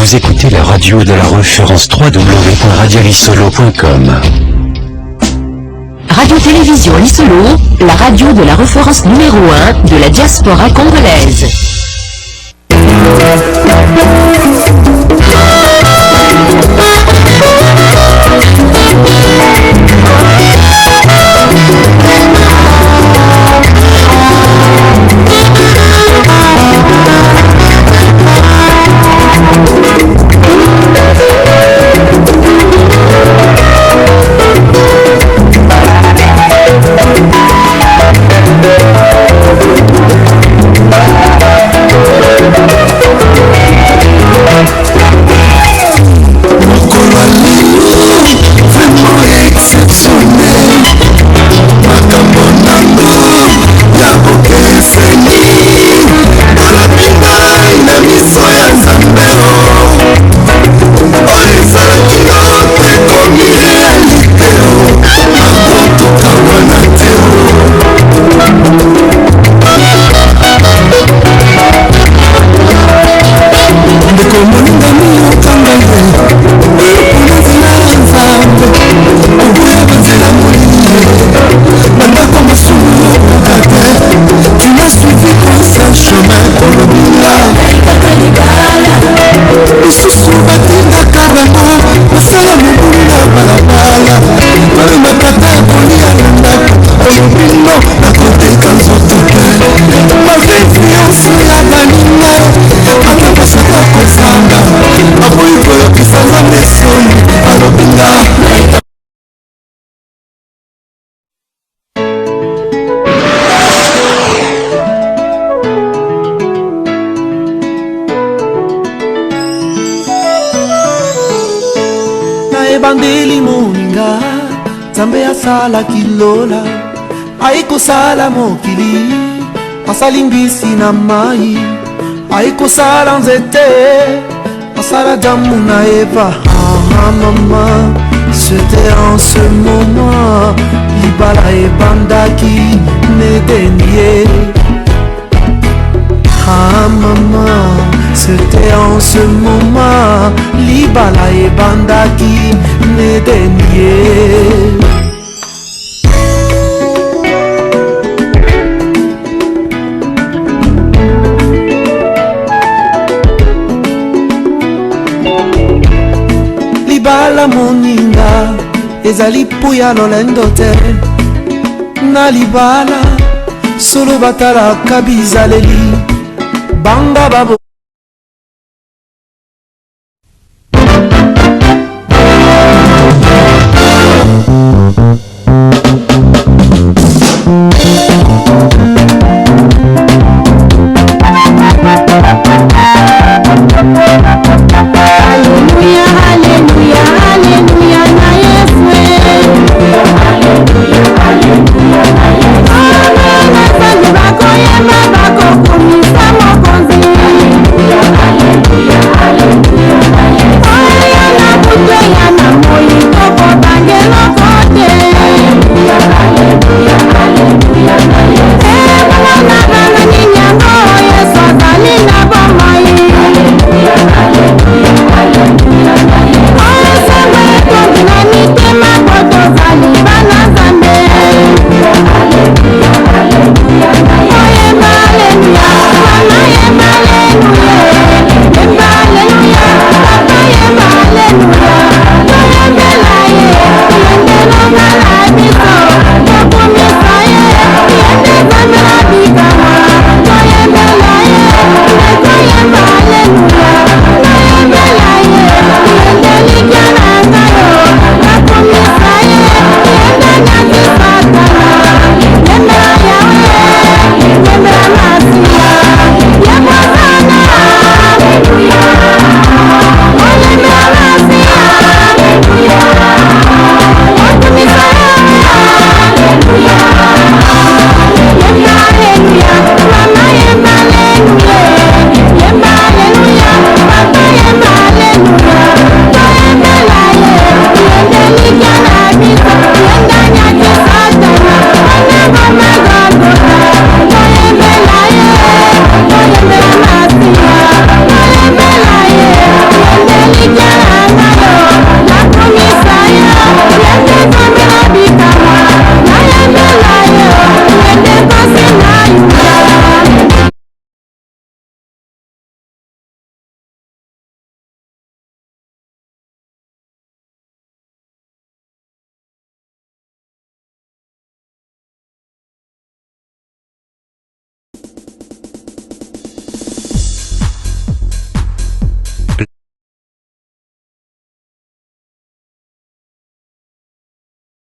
Vous écoutez la radio de la référence www.radialisolo.com. Radio-Télévision Lisolo, la radio de la référence numéro 1 de la diaspora congolaise. Bandeli moninga Zambe asala kilola Aiko sala mokili Asali mbisi na mai Aiko sala nzete Asala damu na eva maman C'était en ce moment Libala e bandaki Nedenie maman C'était en ce moment Libala et Bandaki Nedenie. Libala moninga ezali puya lolendo te na libala solo batala kabizaleli banga babo